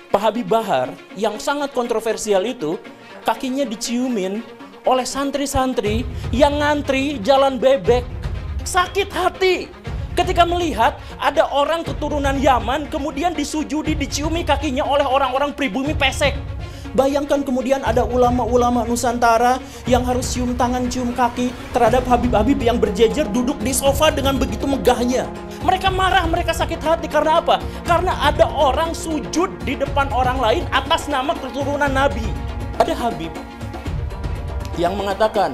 Pak Habib Bahar yang sangat kontroversial itu, kakinya diciumin oleh santri-santri yang ngantri jalan bebek. Sakit hati ketika melihat ada orang keturunan Yaman kemudian disujudi, diciumi kakinya oleh orang-orang pribumi pesek. Bayangkan kemudian ada ulama-ulama Nusantara yang harus cium tangan, cium kaki terhadap Habib-Habib yang berjejer duduk di sofa dengan begitu megahnya. Mereka marah, mereka sakit hati. Karena apa? Karena ada orang sujud di depan orang lain atas nama keturunan Nabi. Ada Habib yang mengatakan,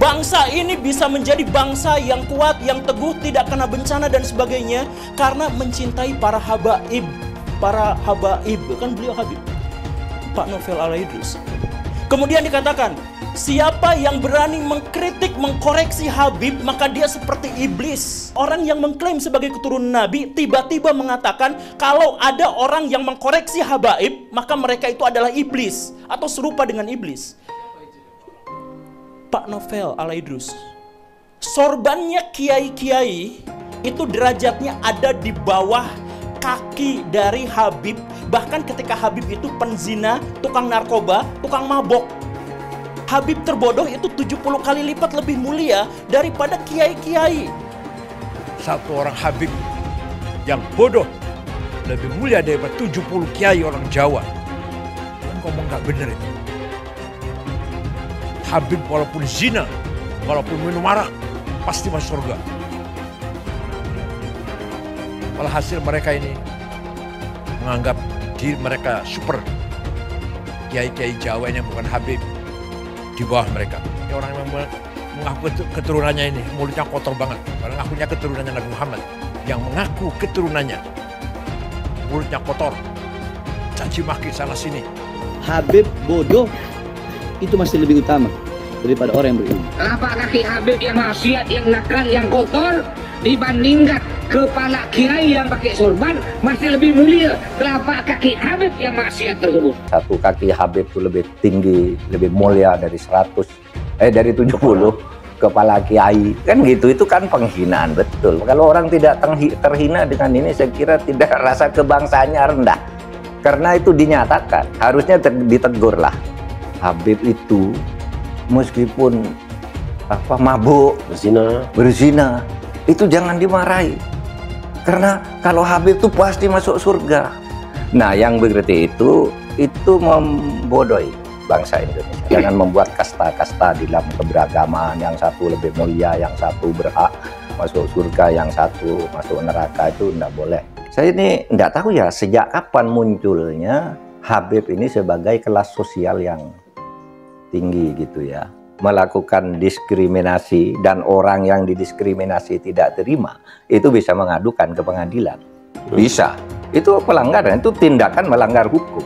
bangsa ini bisa menjadi bangsa yang kuat, yang teguh, tidak kena bencana dan sebagainya karena mencintai para habaib. Para habaib, kan beliau Habib, Pak Novel Al-Idrus. Kemudian dikatakan, siapa yang berani mengkritik, mengkoreksi Habib, maka dia seperti iblis. Orang yang mengklaim sebagai keturunan Nabi tiba-tiba mengatakan kalau ada orang yang mengkoreksi habaib, maka mereka itu adalah iblis atau serupa dengan iblis. Pak Novel Al-Idrus, sorbannya kiai-kiai itu derajatnya ada di bawah kaki dari Habib. Bahkan ketika Habib itu penzina, tukang narkoba, tukang mabok, Habib terbodoh itu 70 kali lipat lebih mulia daripada kiai-kiai. Satu orang Habib yang bodoh lebih mulia daripada 70 kiai orang Jawa. Kan ngomong nggak bener itu. Habib walaupun zina, walaupun minum arak, pasti masuk surga. Walhasil mereka ini menganggap diri mereka super. Kiai-kiai Jawa ini bukan Habib, di bawah mereka. Ini orang yang mengaku keturunannya ini, mulutnya kotor banget. Karena ngakunya keturunannya Nabi Muhammad. Yang mengaku keturunannya, mulutnya kotor. Caci maki sana sini. Habib bodoh itu masih lebih utama daripada orang yang berilmu. Telapak kaki Habib yang maksiat, yang nakal, yang kotor dibandingkan kepala kiai yang pakai sorban masih lebih mulia telapak kaki Habib yang maksiat tersebut. Satu kaki Habib itu lebih tinggi, lebih mulia dari 70 kepala kiai. Kan gitu, itu kan penghinaan betul. Kalau orang tidak terhina dengan ini, saya kira tidak, rasa kebangsaannya rendah. Karena itu dinyatakan, harusnya ditegur lah. Habib itu meskipun mabuk, berzina, itu jangan dimarahi. Karena kalau Habib itu pasti masuk surga. Nah, yang berarti itu membodohi bangsa Indonesia. Jangan membuat kasta-kasta di dalam keberagaman, yang satu lebih mulia, yang satu berhak masuk surga, yang satu masuk neraka, itu tidak boleh. Saya ini tidak tahu ya sejak kapan munculnya Habib ini sebagai kelas sosial yang tinggi gitu ya, melakukan diskriminasi, dan orang yang didiskriminasi tidak terima itu bisa mengadukan ke pengadilan. Bisa. Itu pelanggaran, itu tindakan melanggar hukum.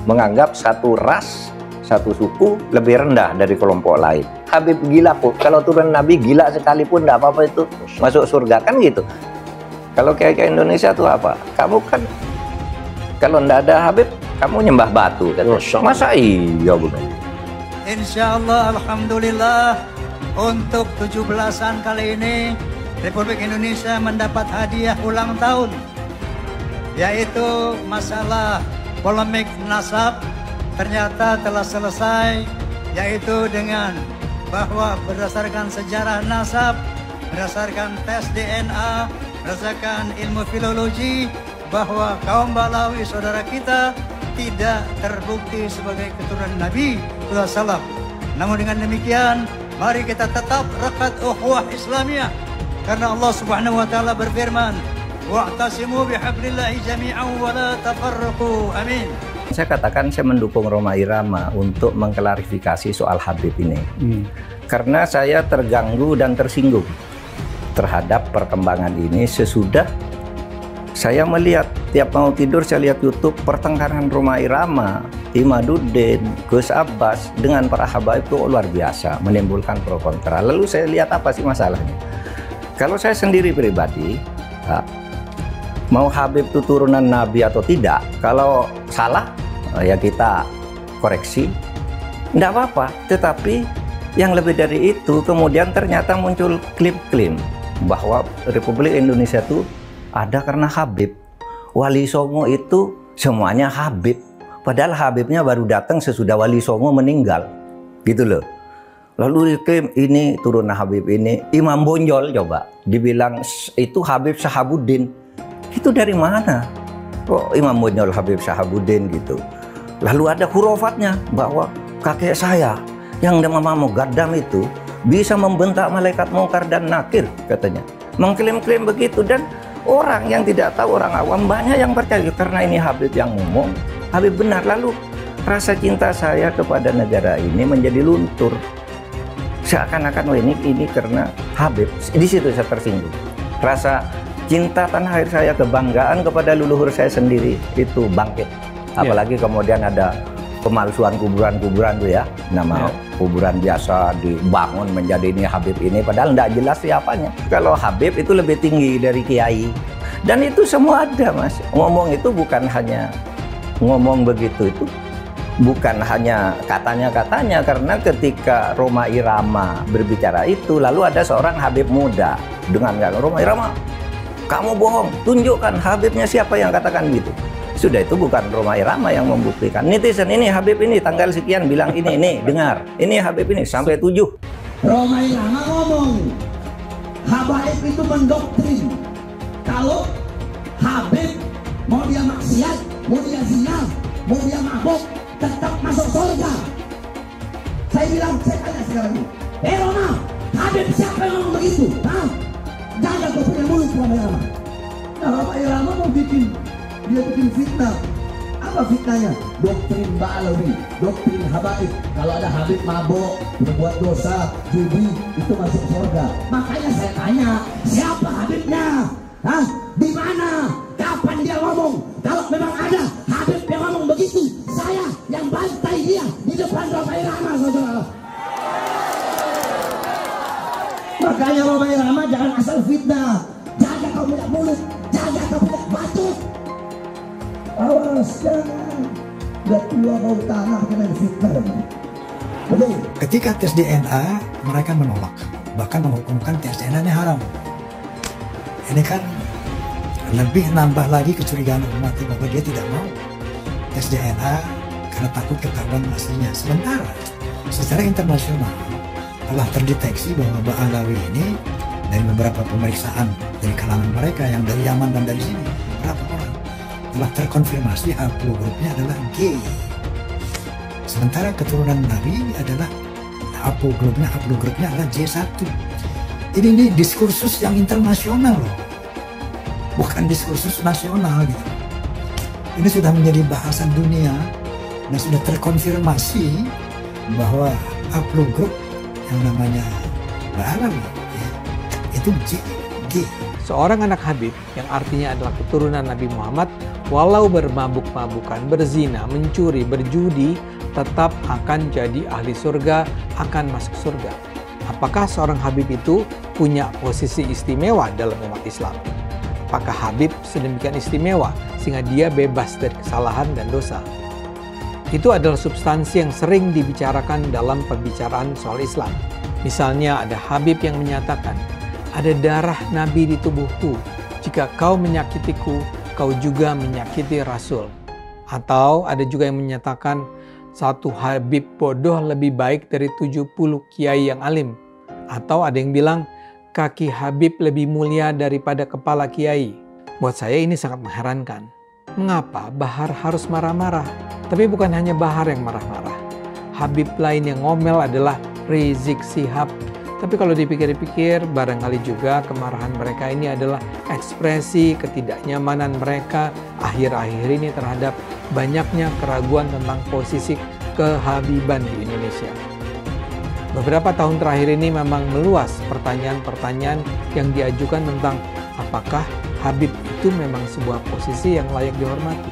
Menganggap satu ras, satu suku lebih rendah dari kelompok lain. Habib gila kok, kalau turun Nabi gila sekalipun tidak apa-apa itu masuk surga, kan gitu. Kalau kayak Indonesia tuh apa? Kamu kan kalau tidak ada Habib, kamu nyembah batu kan? Masa iya begitu? Insya Allah, alhamdulillah, untuk 17-an kali ini Republik Indonesia mendapat hadiah ulang tahun, yaitu masalah polemik nasab ternyata telah selesai, yaitu dengan bahwa berdasarkan sejarah nasab, berdasarkan tes DNA, berdasarkan ilmu filologi, bahwa kaum Balawi saudara kita tidak terbukti sebagai keturunan Nabi SAW. Namun dengan demikian, mari kita tetap rakat ukhuwah Islamiyah, karena Allah Subhanahu wa taala berfirman, wa'tasimu bihablillahi jami'an wa la tafarraqu. Amin. Saya katakan saya mendukung Rhoma Irama untuk mengklarifikasi soal Habib ini. Karena saya terganggu dan tersinggung terhadap perkembangan ini sesudah saya melihat tiap mau tidur saya lihat YouTube pertengkaran Rhoma Irama, Imaduddin, Gus Abbas dengan para habaib itu luar biasa, menimbulkan pro kontra. Lalu saya lihat apa sih masalahnya? Kalau saya sendiri pribadi, mau Habib itu turunan Nabi atau tidak, kalau salah ya kita koreksi, tidak apa-apa. Tetapi yang lebih dari itu, kemudian ternyata muncul klaim-klaim bahwa Republik Indonesia itu ada karena Habib. Wali Songo itu semuanya Habib. Padahal Habibnya baru datang sesudah Wali Songo meninggal. Gitu loh. Lalu diklaim ini turun Habib ini. Imam Bonjol coba dibilang itu Habib Sahabuddin. Itu dari mana? Kok Imam Bonjol Habib Sahabuddin gitu. Lalu ada hurufatnya bahwa kakek saya yang nama Mugaddam itu bisa membentak malaikat mungkar dan nakir katanya. Mengklaim-klaim begitu, dan orang yang tidak tahu, orang awam banyak yang percaya karena ini Habib yang ngomong. Habib benar. Lalu rasa cinta saya kepada negara ini menjadi luntur. Seakan-akan ini karena Habib. Di situ saya tersinggung. Rasa cinta tanah air saya, kebanggaan kepada leluhur saya sendiri itu bangkit. Apalagi kemudian ada pemalsuan kuburan-kuburan tuh ya. Nama kuburan biasa dibangun menjadi ini Habib ini. Padahal tidak jelas siapanya. Kalau Habib itu lebih tinggi dari Kiai. Dan itu semua ada, Mas. Ngomong itu bukan hanya ngomong begitu, itu bukan hanya katanya-katanya, karena ketika Rhoma Irama berbicara itu, lalu ada seorang Habib muda dengan Rhoma Irama, kamu bohong, tunjukkan Habibnya siapa yang katakan gitu. Sudah, itu bukan Rhoma Irama yang membuktikan. Netizen ini Habib ini tanggal sekian bilang ini dengar, ini Habib ini sampai 7. Rhoma Irama ngomong, Habaib itu mendoktrin kalau Habib mau dia maksiat, mau dia zina, mau dia mabuk, tetap masuk surga. Saya bilang, saya tanya sekarang ini, Rhoma, Habib siapa yang ngomong begitu? Hah? Jangan kau punya mulut, Rhoma Irama. Nah, Rhoma Irama mau bikin fitnah. Apa fitnahnya? Doktrin Ba'alawi, doktrin Habaib. Kalau ada Habib mabuk, berbuat dosa, judi, itu masuk surga. Makanya saya tanya, siapa Habibnya? Hah? Di mana? Kapan dia ngomong? Kalau memang ada Habib yang ngomong begitu, saya yang bantai dia di depan Rhoma Irama, saudara. Makanya Rhoma Irama jangan asal fitnah. Jaga kau punya mulut, jaga kau punya batuk. Awas, jangan. Udah tua kau tanah kena fitnah. Betul. Ketika tes DNA, mereka menolak, bahkan menghukumkan tes DNA-nya haram. Ini kan lebih nambah lagi kecurigaan umat bahwa dia tidak mau tes DNA karena takut ketahuan aslinya. Sementara secara internasional telah terdeteksi bahwa Ba'alawi ini dari beberapa pemeriksaan dari kalangan mereka yang dari Yaman dan dari sini, beberapa orang telah terkonfirmasi haplogrupnya adalah G. Sementara keturunan Nabi adalah haplogrupnya adalah J1. Ini diskursus yang internasional loh, bukan diskursus nasional gitu. Ini sudah menjadi bahasan dunia dan sudah terkonfirmasi bahwa haplogrup yang namanya Ba'alawi ya, itu G. Seorang anak Habib yang artinya adalah keturunan Nabi Muhammad, walau bermabuk-mabukan, berzina, mencuri, berjudi, tetap akan jadi ahli surga, akan masuk surga. Apakah seorang Habib itu punya posisi istimewa dalam umat Islam? Apakah Habib sedemikian istimewa sehingga dia bebas dari kesalahan dan dosa? Itu adalah substansi yang sering dibicarakan dalam pembicaraan soal Islam. Misalnya ada Habib yang menyatakan, ada darah Nabi di tubuhku. Jika kau menyakitiku, kau juga menyakiti Rasul. Atau ada juga yang menyatakan, satu Habib bodoh lebih baik dari 70 kiai yang alim. Atau ada yang bilang, kaki Habib lebih mulia daripada kepala kiai. Buat saya ini sangat mengherankan. Mengapa Bahar harus marah-marah? Tapi bukan hanya Bahar yang marah-marah. Habib lain yang ngomel adalah Rizik Syihab. Tapi kalau dipikir-pikir, barangkali juga kemarahan mereka ini adalah ekspresi ketidaknyamanan mereka akhir-akhir ini terhadap banyaknya keraguan tentang posisi kehabiban di Indonesia. Beberapa tahun terakhir ini memang meluas pertanyaan-pertanyaan yang diajukan tentang apakah Habib itu memang sebuah posisi yang layak dihormati.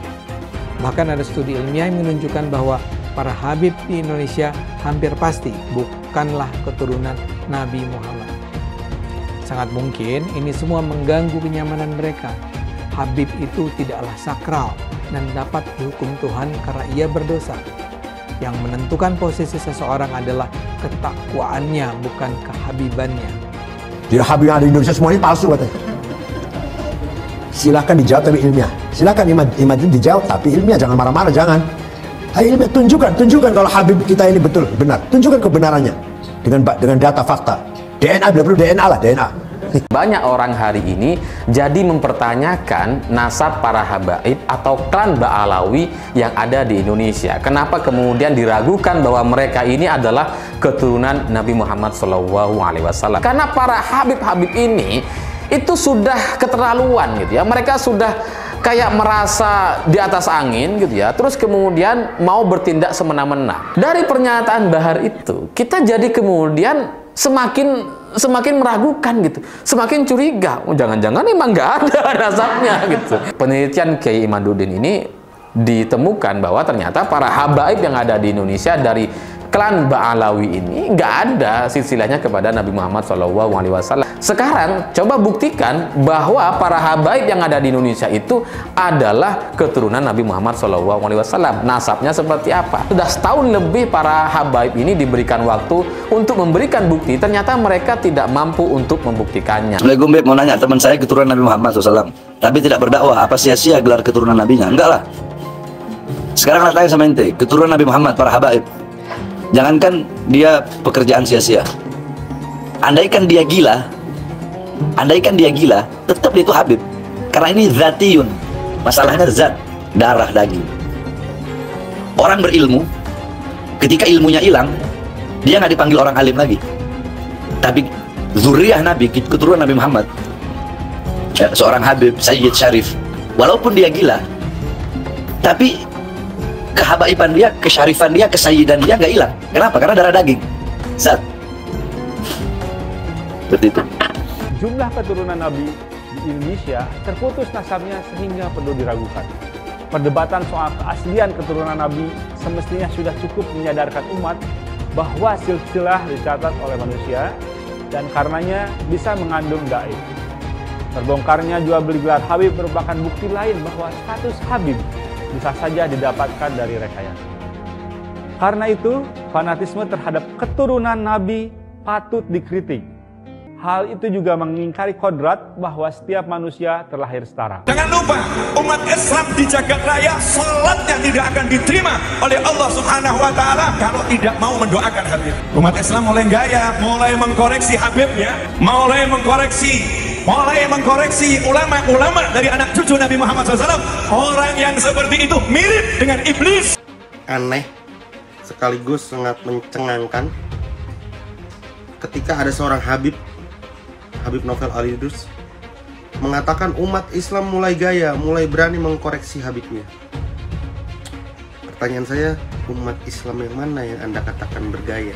Bahkan ada studi ilmiah yang menunjukkan bahwa para Habib di Indonesia hampir pasti bukanlah keturunan Nabi Muhammad. Sangat mungkin ini semua mengganggu kenyamanan mereka. Habib itu tidaklah sakral dan dapat dihukum Tuhan karena ia berdosa. Yang menentukan posisi seseorang adalah ketakwaannya, bukan kehabibannya. Tidak Habib yang ada di Indonesia semuanya palsu katanya. Silahkan dijawab tapi ilmiah. Silahkan Imad ini dijawab tapi ilmiah, jangan marah-marah, jangan. Ayo ilmiah, tunjukkan kalau Habib kita ini betul, benar. Tunjukkan kebenarannya dengan data fakta. DNA, bila perlu DNA lah, DNA. Banyak orang hari ini jadi mempertanyakan nasab para habaib atau klan Ba'alawi yang ada di Indonesia. Kenapa kemudian diragukan bahwa mereka ini adalah keturunan Nabi Muhammad SAW? Karena para habib-habib ini itu sudah keterlaluan gitu ya. Mereka sudah kayak merasa di atas angin gitu ya. Terus kemudian mau bertindak semena-mena. Dari pernyataan Bahar itu, kita jadi kemudian semakin meragukan gitu, semakin curiga. Oh, jangan-jangan emang nggak ada nasabnya gitu. Penelitian Kiai Imaduddin ini ditemukan bahwa ternyata para habaib yang ada di Indonesia dari klan Ba'alawi ini nggak ada silsilahnya kepada Nabi Muhammad SAW. Sekarang coba buktikan bahwa para habaib yang ada di Indonesia itu adalah keturunan Nabi Muhammad SAW. Nasabnya seperti apa? Sudah setahun lebih para habaib ini diberikan waktu untuk memberikan bukti, ternyata mereka tidak mampu untuk membuktikannya. Assalamualaikum Beb, mau nanya, teman saya keturunan Nabi Muhammad SAW tapi tidak berdakwah, apa sia-sia gelar keturunan nabinya? Enggak lah. Sekarang tanya sama ente, keturunan Nabi Muhammad, para habaib, jangankan dia pekerjaan sia-sia, andaikan dia gila, tetap dia itu habib. Karena ini zatiyun, masalahnya zat, darah, daging. Orang berilmu, ketika ilmunya hilang, dia nggak dipanggil orang alim lagi. Tapi zuriyah Nabi, keturunan Nabi Muhammad, seorang habib, Sayyid Syarif, walaupun dia gila, tapi kehabaiban dia, kesyarifan dia, kesayyidan dia nggak hilang. Kenapa? Karena darah daging, zat. Seperti itu. Jumlah keturunan Nabi di Indonesia terputus nasabnya sehingga perlu diragukan. Perdebatan soal keaslian keturunan Nabi semestinya sudah cukup menyadarkan umat bahwa silsilah dicatat oleh manusia dan karenanya bisa mengandung gaib. Terbongkarnya jual beli gelar Habib merupakan bukti lain bahwa status Habib bisa saja didapatkan dari rekayasa. Karena itu, fanatisme terhadap keturunan Nabi patut dikritik. Hal itu juga mengingkari kodrat bahwa setiap manusia terlahir setara. Jangan lupa, umat Islam di jagat raya, salatnya tidak akan diterima oleh Allah Subhanahu wa Ta'ala kalau tidak mau mendoakan Habib. Umat Islam mulai gaya, mulai mengkoreksi Habibnya, mulai mengkoreksi ulama-ulama dari anak cucu Nabi Muhammad SAW. Orang yang seperti itu mirip dengan iblis. Aneh, sekaligus sangat mencengangkan ketika ada seorang Habib Novel Al-Idrus mengatakan umat Islam mulai gaya, mulai berani mengkoreksi Habibnya. Pertanyaan saya, umat Islam yang mana yang Anda katakan bergaya?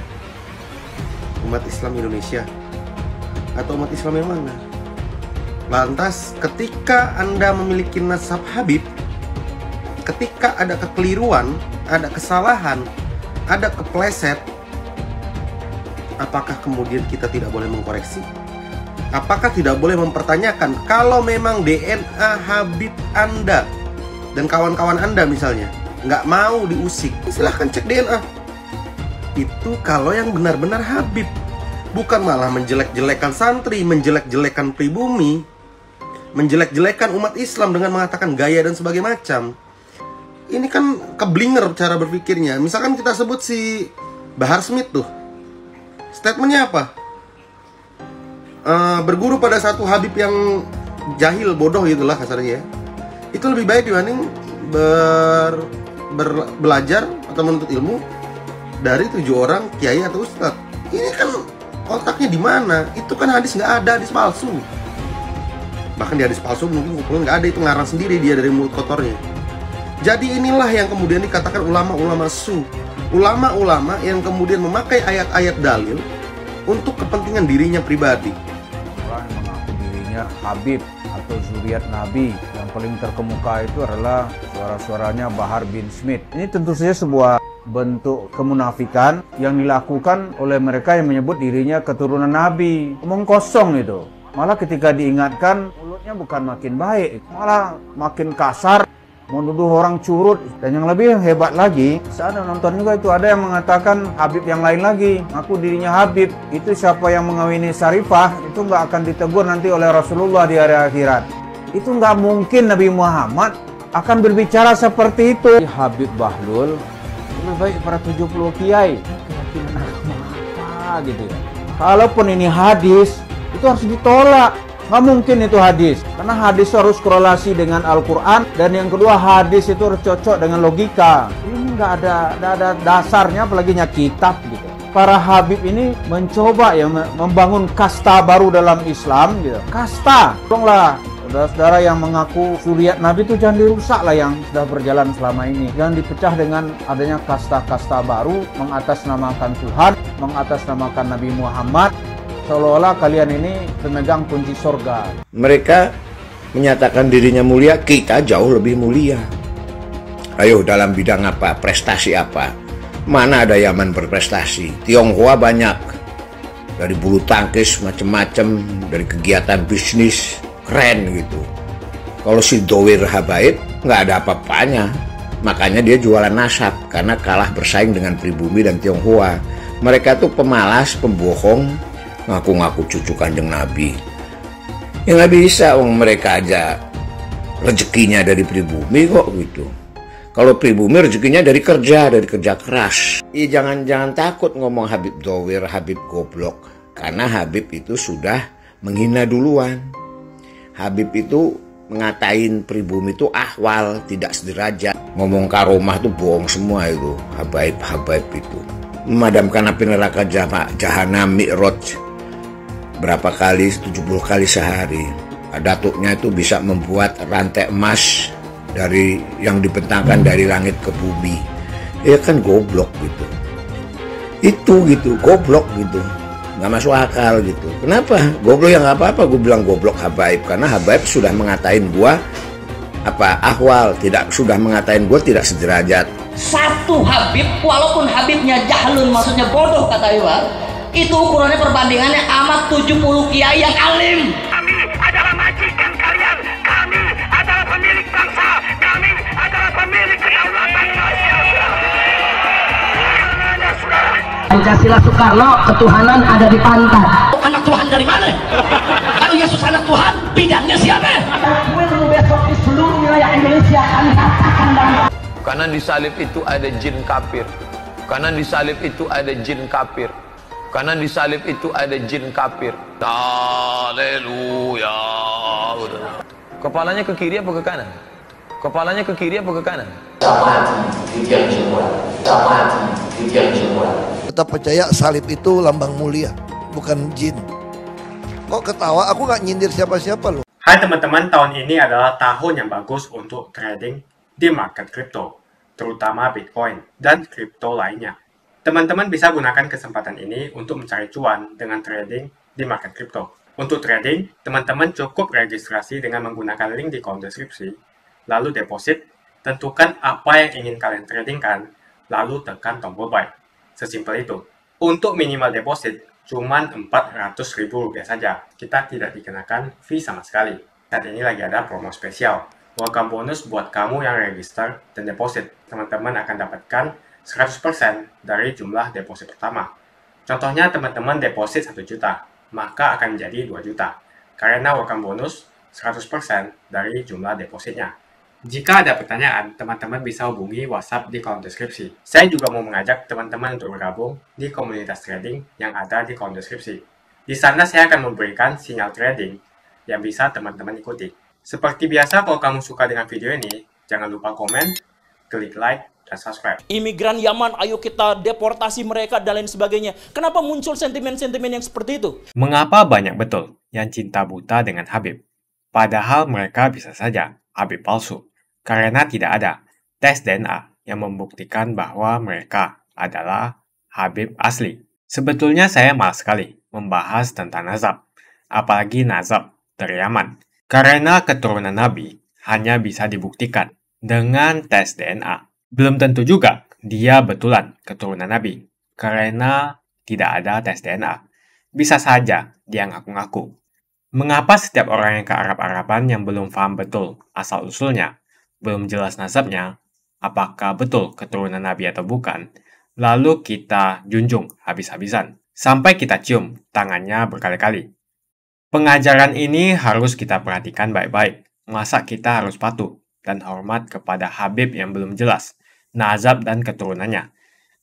Umat Islam Indonesia atau umat Islam yang mana? Lantas ketika Anda memiliki nasab Habib, ketika ada kekeliruan, ada kesalahan, ada kepleset, apakah kemudian kita tidak boleh mengkoreksi? Apakah tidak boleh mempertanyakan kalau memang DNA Habib Anda dan kawan-kawan Anda misalnya nggak mau diusik, silahkan cek DNA. Itu kalau yang benar-benar Habib, bukan malah menjelek-jelekan santri, menjelek-jelekan pribumi, menjelek-jelekan umat Islam dengan mengatakan gaya dan sebagainya macam. Ini kan keblinger cara berpikirnya. Misalkan kita sebut si Bahar Smith tuh, statementnya apa? Berguru pada satu Habib yang jahil, bodoh gitulah kasarnya ya. Itu lebih baik dibanding belajar atau menuntut ilmu dari 7 orang kiai atau ustadz. Ini kan otaknya di mana? Itu kan hadis nggak ada, hadis palsu. Bahkan di hadis palsu mungkin nggak ada, itu ngarang sendiri dia dari mulut kotornya. Jadi inilah yang kemudian dikatakan ulama-ulama su, ulama-ulama yang kemudian memakai ayat-ayat dalil untuk kepentingan dirinya pribadi. Orang yang mengaku dirinya Habib atau zuriat Nabi, yang paling terkemuka itu adalah suara-suaranya Bahar bin Smith. Ini tentu saja sebuah bentuk kemunafikan yang dilakukan oleh mereka yang menyebut dirinya keturunan Nabi. Omong kosong itu. Malah ketika diingatkan, mulutnya bukan makin baik, malah makin kasar, menuduh orang curut. Dan yang lebih hebat lagi, saya ada nonton juga itu, ada yang mengatakan Habib yang lain lagi, aku dirinya Habib. Itu siapa yang mengawini Syarifah, itu nggak akan ditegur nanti oleh Rasulullah di hari akhirat. Itu nggak mungkin Nabi Muhammad akan berbicara seperti itu. Habib Bahlul lebih baik para 70 kiai. Keyakinan agama apa gitu ya. Kalaupun ini hadis, itu harus ditolak. Nggak mungkin itu hadis. Karena hadis harus korelasi dengan Al-Quran. Dan yang kedua, hadis itu harus cocok dengan logika. Ini nggak ada dasarnya, apalagi kitab gitu. Para habib ini mencoba ya membangun kasta baru dalam Islam gitu. Kasta. Tolonglah saudara-saudara yang mengaku zuriat Nabi itu jangan dirusak lah yang sudah berjalan selama ini. Jangan dipecah dengan adanya kasta-kasta baru, mengatasnamakan Tuhan, mengatasnamakan Nabi Muhammad. Seolah-olah kalian ini pemegang kunci surga. Mereka menyatakan dirinya mulia, kita jauh lebih mulia. Ayo, dalam bidang apa? Prestasi apa? Mana ada Yaman berprestasi? Tionghoa banyak. Dari bulu tangkis macam-macam, dari kegiatan bisnis, keren gitu. Kalau si Dowir Habaib nggak ada apa-apanya. Makanya dia jualan nasab, karena kalah bersaing dengan pribumi dan Tionghoa. Mereka tuh pemalas, pembohong, ngaku-ngaku cucu Kanjeng Nabi. Ya nggak bisa, mereka aja rezekinya dari pribumi kok gitu. Kalau pribumi rezekinya dari kerja keras. Jangan takut ngomong Habib Dowir, Habib goblok. Karena Habib itu sudah menghina duluan. Habib itu ngatain pribumi itu ahwal, tidak sederajat. Ngomong karomah tuh bohong semua itu. Habaib itu. Memadamkan api neraka jahanam mi'raj. Berapa kali? 70 kali sehari. Datuknya itu bisa membuat rantai emas dari yang dibentangkan dari langit ke bumi. Ya kan goblok gitu. Itu gitu, goblok gitu. Nggak masuk akal gitu. Kenapa? Goblok ya nggak apa-apa, gue bilang goblok Habaib. Karena Habaib sudah mengatain gua ahwal, sudah mengatain gua tidak sederajat. Satu Habib, walaupun Habibnya jahlun, maksudnya bodoh kata Iwan, itu ukurannya perbandingannya amat 70 kiai yang alim. Kami adalah majikan kalian. Kami adalah pemilik bangsa. Kami adalah pemilik kedaulatan nasional. Pancasila Soekarno, ketuhanan ada di pantat. Anak Tuhan dari mana? Kalau Yesus anak Tuhan, bidangnya siapa? Besok di seluruh wilayah Indonesia kami katakan dan Karena di salib itu ada jin kafir. Karena di salib itu ada jin kafir. Karena di salib itu ada jin kafir. Haleluya. Kepalanya ke kiri apa ke kanan? Kepalanya ke kiri apa ke kanan? Tetap percaya salib itu lambang mulia, bukan jin. Kok ketawa? Aku nggak nyindir siapa-siapa loh. Hai teman-teman, tahun ini adalah tahun yang bagus untuk trading di market crypto, terutama Bitcoin dan kripto lainnya. Teman-teman bisa gunakan kesempatan ini untuk mencari cuan dengan trading di market crypto. Untuk trading, teman-teman cukup registrasi dengan menggunakan link di kolom deskripsi, lalu deposit, tentukan apa yang ingin kalian tradingkan, lalu tekan tombol buy. Sesimpel itu. Untuk minimal deposit, cuman Rp400.000 saja. Kita tidak dikenakan fee sama sekali. Saat ini lagi ada promo spesial. Welcome bonus buat kamu yang register dan deposit. Teman-teman akan dapatkan 100% dari jumlah deposit pertama. Contohnya teman-teman deposit 1 juta, maka akan menjadi 2 juta. Karena welcome bonus 100% dari jumlah depositnya. Jika ada pertanyaan, teman-teman bisa hubungi WhatsApp di kolom deskripsi. Saya juga mau mengajak teman-teman untuk bergabung di komunitas trading yang ada di kolom deskripsi. Di sana saya akan memberikan sinyal trading yang bisa teman-teman ikuti. Seperti biasa, kalau kamu suka dengan video ini, jangan lupa komen, klik like, dan subscribe. Imigran Yaman, ayo kita deportasi mereka dan lain sebagainya. Kenapa muncul sentimen-sentimen yang seperti itu? Mengapa banyak betul yang cinta buta dengan Habib? Padahal mereka bisa saja Habib palsu. Karena tidak ada tes DNA yang membuktikan bahwa mereka adalah Habib asli. Sebetulnya saya malas sekali membahas tentang nazab, apalagi nazab dari Yaman. Karena keturunan Nabi hanya bisa dibuktikan dengan tes DNA. Belum tentu juga dia betulan keturunan Nabi, karena tidak ada tes DNA. Bisa saja dia ngaku-ngaku. Mengapa setiap orang yang ke Arab-Araban yang belum paham betul asal-usulnya, belum jelas nasabnya, apakah betul keturunan Nabi atau bukan, lalu kita junjung habis-habisan, sampai kita cium tangannya berkali-kali. Pengajaran ini harus kita perhatikan baik-baik, masa kita harus patuh dan hormat kepada Habib yang belum jelas nasab dan keturunannya?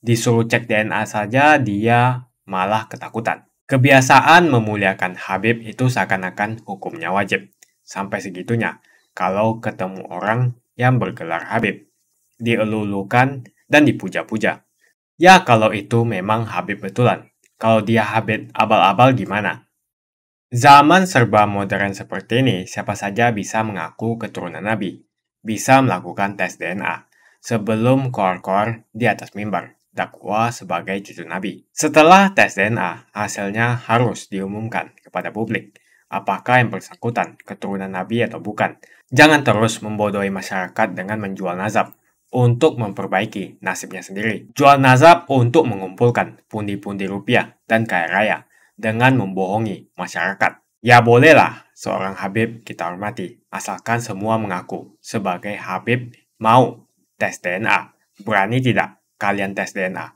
Disuruh cek DNA saja dia malah ketakutan. Kebiasaan memuliakan Habib itu seakan-akan hukumnya wajib. Sampai segitunya, kalau ketemu orang yang bergelar Habib, dielulukan dan dipuja-puja. Ya kalau itu memang Habib betulan. Kalau dia Habib abal-abal gimana? Zaman serba modern seperti ini, siapa saja bisa mengaku keturunan Nabi. Bisa melakukan tes DNA. Sebelum koar-koar di atas mimbar, dakwah sebagai cucu Nabi. Setelah tes DNA, hasilnya harus diumumkan kepada publik. Apakah yang bersangkutan keturunan Nabi atau bukan? Jangan terus membodohi masyarakat dengan menjual nazab untuk memperbaiki nasibnya sendiri. Jual nazab untuk mengumpulkan pundi-pundi rupiah dan kaya raya dengan membohongi masyarakat. Ya bolehlah seorang Habib kita hormati, asalkan semua mengaku sebagai Habib mau tes DNA. Berani tidak kalian tes DNA?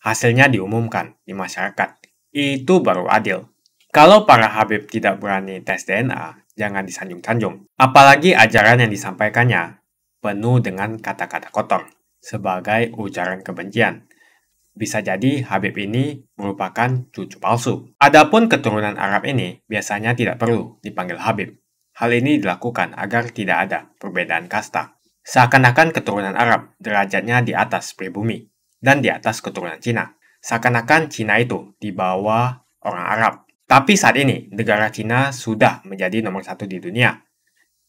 Hasilnya diumumkan di masyarakat. Itu baru adil. Kalau para Habib tidak berani tes DNA, jangan disanjung-sanjung. Apalagi ajaran yang disampaikannya penuh dengan kata-kata kotor sebagai ujaran kebencian. Bisa jadi Habib ini merupakan cucu palsu. Adapun keturunan Arab ini biasanya tidak perlu dipanggil Habib. Hal ini dilakukan agar tidak ada perbedaan kasta. Seakan-akan keturunan Arab derajatnya di atas pribumi dan di atas keturunan Cina. Seakan-akan Cina itu di bawah orang Arab. Tapi saat ini negara Cina sudah menjadi nomor 1 di dunia.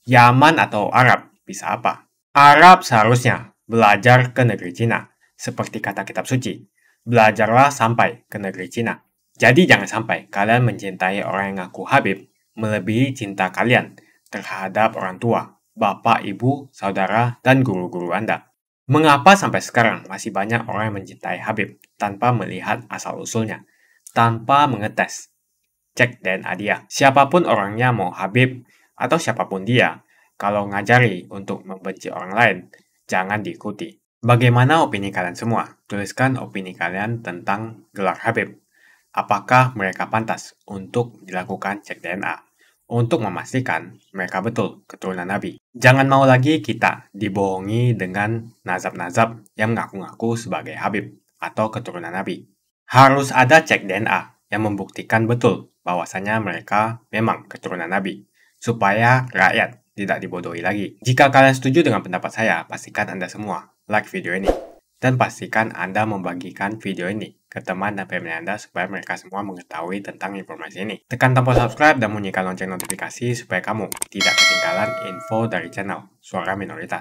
Yaman atau Arab bisa apa? Arab seharusnya belajar ke negeri Cina. Seperti kata kitab suci, belajarlah sampai ke negeri Cina. Jadi jangan sampai kalian mencintai orang yang ngaku Habib melebihi cinta kalian terhadap orang tua, bapak, ibu, saudara, dan guru-guru Anda. Mengapa sampai sekarang masih banyak orang yang mencintai Habib tanpa melihat asal-usulnya, tanpa mengetes, cek DNA dia? Siapapun orangnya, mau Habib atau siapapun dia, kalau ngajari untuk membenci orang lain, jangan diikuti. Bagaimana opini kalian semua? Tuliskan opini kalian tentang gelar Habib. Apakah mereka pantas untuk dilakukan cek DNA? Untuk memastikan mereka betul keturunan Nabi. Jangan mau lagi kita dibohongi dengan nazab-nazab yang mengaku-ngaku sebagai Habib atau keturunan Nabi. Harus ada cek DNA yang membuktikan betul bahwasanya mereka memang keturunan Nabi, supaya rakyat tidak dibodohi lagi. Jika kalian setuju dengan pendapat saya, pastikan Anda semua like video ini. Dan pastikan Anda membagikan video ini ke teman dan family Anda supaya mereka semua mengetahui tentang informasi ini. Tekan tombol subscribe dan bunyikan lonceng notifikasi supaya kamu tidak ketinggalan info dari channel Suara Minoritas.